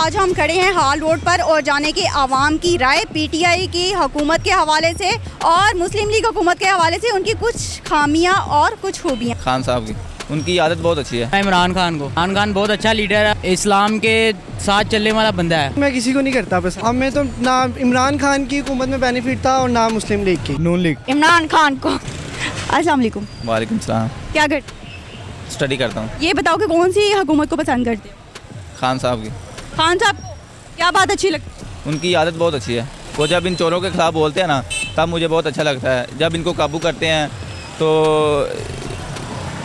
आज हम खड़े हैं हाल रोड पर और जाने की आवाम की राय पीटीआई की हुकूमत के हवाले से और मुस्लिम लीग हुकूमत के हवाले से, उनकी कुछ खामियां और कुछ खूबियां। खान साहब की उनकी आदत बहुत अच्छी है। इमरान खान बहुत अच्छा लीडर है, इस्लाम के साथ चलने वाला बंदा है। मैं किसी को नहीं करता पसंद, हमें तो ना इमरान खान की हुकूमत में बेनिफिट था और ना मुस्लिम लीग की। नून लीग। इमरान खान को। अस्सलाम वालेकुम। वालेकुम सलाम। क्या कर स्टडी करता हूँ। ये बताओ कि कौन सी हुकूमत को पसंद करते हो? खान साहब की। खान साहब को क्या बात अच्छी लगती है? उनकी आदत बहुत अच्छी है। वो जब इन चोरों के खिलाफ बोलते हैं ना, तब मुझे बहुत अच्छा लगता है। जब इनको काबू करते हैं तो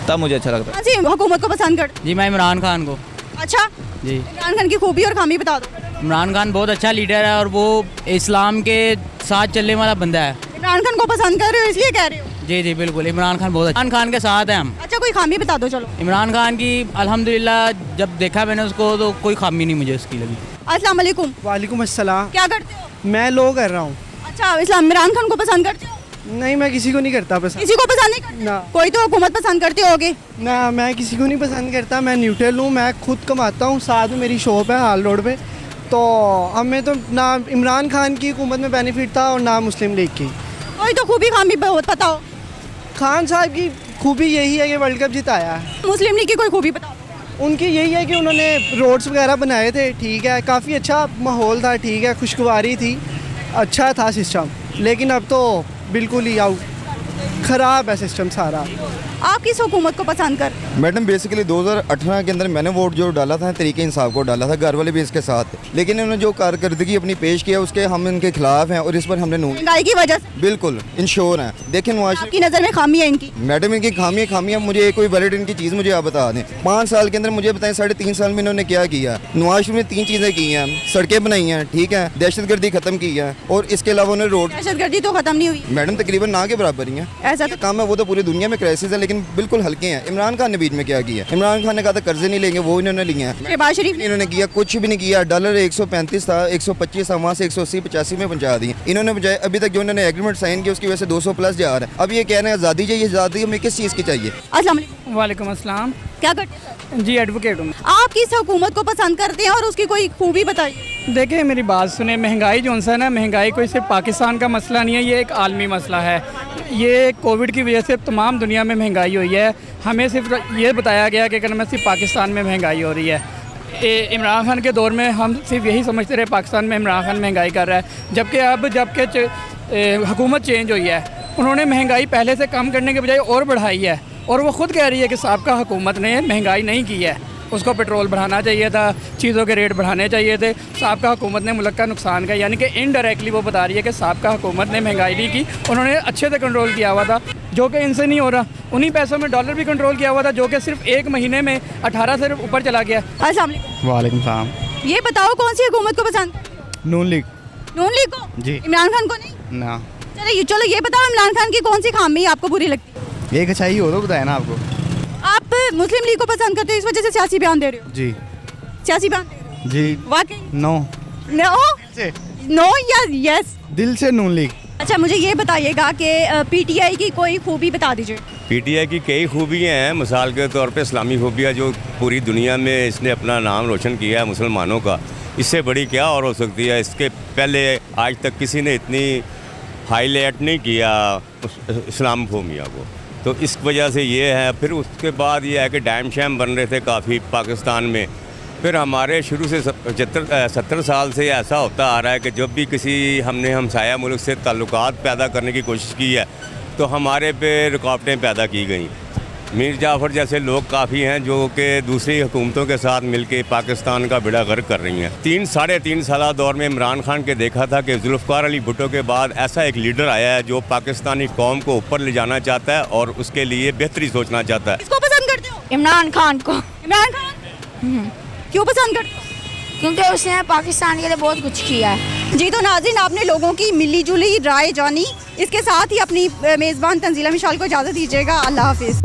तब मुझे अच्छा लगता है। कौन सी हुकूमत को पसंद करते जी मैं इमरान खान को। हो? अच्छा, जी इमरान खान की खूबी और खामी बता दो। इमरान खान बहुत अच्छा लीडर है और वो इस्लाम के साथ चलने वाला बंदा है। इमरान खान को पसंद कर रहे हो इसलिए कह रहे हो? जी जी बिल्कुल, इमरान खान बहुत इमरान खान के साथ हैं हम। अच्छा, कोई खामी बता दो चलो। इमरान खान की अल्हम्दुलिल्लाह जब देखा मैंने उसको तो कोई खामी नहीं मुझे उसकी लगी। अस्सलाम वालेकुम। वालेकुम अस्सलाम। क्या करते हो? मैं लो कर रहा हूँ। अच्छा, इस्लाम इमरान खान को पसंद करते हो? नहीं, मैं किसी को नहीं करता पसंद। किसी को पसंद नहीं करते? ना। कोई तो हुकूमत पसंद करते होगे। ना, मैं किसी को नहीं पसंद करता। मैं न्यूट्रल हूँ, मैं खुद कमाता हूँ, साथ में मेरी शॉप है हाल रोड पे। तो हमें तो ना इमरान खान की हुकूमत में बेनिफिट था और ना मुस्लिम लीग की। कोई तो खूबी खामी बहुत पता हो। खान साहब की खूबी यही है कि वर्ल्ड कप जिताया है। मुस्लिम लीग की कोई खूबी बताओ। उनकी यही है कि उन्होंने रोड्स वगैरह बनाए थे, ठीक है, काफ़ी अच्छा माहौल था, ठीक है, खुशगवारी थी, अच्छा था सिस्टम। लेकिन अब तो बिल्कुल ही आउट, ख़राब है सिस्टम सारा। आप किस हुकूमत को पसंद कर? मैडम बेसिकली 2018 के अंदर मैंने वोट जो डाला था तरीके इंसाफ को डाला था, घर वाले भी इसके साथ। लेकिन इन्होंने जो कारकर्दगी अपनी पेश किया उसके हम इनके खिलाफ हैं और इस पर हमने महंगाई की वजह से बिल्कुल इंश्योर हैं। देखिए नवाज आपकी नज़र में खामी है इनकी? मैडम इनकी खामियाँ मुझे कोई वैलिड इनकी चीज़ मुझे आप बता दें। 5 साल के अंदर मुझे बताएं 3.5 साल में इन्होंने क्या किया। नवाज शरीफ ने 3 चीज़ें की हैं, सड़कें बनाई हैं, ठीक है, दहशतगर्दी खत्म की है और इसके अलावा उन्होंने रोड। दहशतगर्दी तो खत्म नहीं हुई मैडम तकरीबन ना के बराबर ही है। ऐसा तो काम है, वो तो पूरी दुनिया में क्राइसिस है, लेकिन बिल्कुल हल्के हैं। इमरान खान ने बीच में क्या किया? इमरान खान ने कहा था कर्जे नहीं लेंगे, वो इन्होंने लिए हैं। शहबाज शरीफ ने इन्होंने किया कुछ भी नहीं किया। डॉलर 135 था, 125 था, वहाँ से 180-85 में पहुंचा दिए इन्होंने। बजाय अभी तक जो इन्होंने एग्रीमेंट साइन किया उसकी वजह से 200 प्लस जा रहा है। अब ये कह रहे हैं आज़ादी चाहिए। आज़ादी हमें किस चीज़ की चाहिए? अस्सलाम वालेकुम। वालेकुम अस्सलाम। क्या करते जी एडवोकेट हूँ। आप किस हुकूमत को पसंद करते हैं और उसकी कोई खूबी बताइए। देखिए मेरी बात सुने, महंगाई जो है ना, महंगाई कोई सिर्फ पाकिस्तान का मसला नहीं है, ये एक आलमी मसला है। ये कोविड की वजह से तमाम दुनिया में महंगाई हुई है। हमें सिर्फ ये बताया गया कि अगर सिर्फ पाकिस्तान में महंगाई हो रही है। इमरान खान के दौर में हम सिर्फ यही समझते रहे पाकिस्तान में इमरान खान महंगाई कर रहा है, जबकि अब हुकूमत चेंज हुई है, उन्होंने महंगाई पहले से कम करने के बजाय और बढ़ाई है। और वो ख़ुद कह रही है कि साबका हुकूमत ने महंगाई नहीं की है, उसको पेट्रोल बढ़ाना चाहिए था, चीज़ों के रेट बढ़ाने चाहिए थे। साबका हुकूमत ने मुल्क का नुकसान किया, यानी कि इनडायरेक्टली वो बता रही है कि साबका हुकूमत ने महंगाई नहीं की, उन्होंने अच्छे से कंट्रोल किया हुआ था, जो कि इनसे नहीं हो रहा। उन्हीं पैसों में डॉलर भी कंट्रोल किया हुआ था, जो कि सिर्फ 1 महीने में 18 से ऊपर चला गया। अस्सलाम वालेकुम। वालेकुम सलाम। ये बताओ कौन सी हुकूमत को पसंद? नून लीग। नून लीग को? जी। इमरान खान को नहीं? ना, चलो ये बताओ इमरान खान की कौन सी खामी आपको बुरी लगती है? एक अच्छाई हो तो बताया ना आपको। आप मुस्लिम लीग को पसंद करते हो, इस वजह से सियासी बयान दे रहे हो? जी सियासी बयान दे रहे हो? जी। वाकई? नो नो या यस? दिल से नून लीग। अच्छा, मुझे ये बताइएगा कि पीटीआई की कोई खूबी बता दीजिए। पीटीआई की कई खूबियाँ हैं। मिसाल के तौर पे इस्लामी खूबियाँ जो पूरी दुनिया में इसने अपना नाम रोशन किया है मुसलमानों का, इससे बड़ी क्या और हो सकती है। इसके पहले आज तक किसी ने इतनी हाईलाइट नहीं किया इस्लाम फोबिया को, तो इस वजह से ये है। फिर उसके बाद ये है कि डैम शैम बन रहे थे काफ़ी पाकिस्तान में। फिर हमारे शुरू से 70 साल से ऐसा होता आ रहा है कि जब भी किसी हमने हमसाया मुल्क से ताल्लुकात पैदा करने की कोशिश की है तो हमारे पे रुकावटें पैदा की गई। मीर जाफ़र जैसे लोग काफ़ी हैं जो कि दूसरी हुकूमतों के साथ मिलकर पाकिस्तान का बेड़ा गर्क कर रही हैं। 3-3.5 साल दौर में इमरान खान के देखा था कि जुल्फ़िकार अली भुट्टो के बाद ऐसा एक लीडर आया है जो पाकिस्तानी कौम को ऊपर ले जाना चाहता है और उसके लिए बेहतरी सोचना चाहता है। किसको पसंद करते हो? इमरान खान को। इमरान खान? क्यों पसंद करते हो? क्योंकि उसने पाकिस्तान के लिए बहुत कुछ किया है। जी, तो नाज़रीन आपने लोगों की मिली जुली राय जानी। इसके साथ ही अपनी मेज़बान तंजीला मिशाल को इजाज़त दीजिएगा। अल्लाह हाफिज़।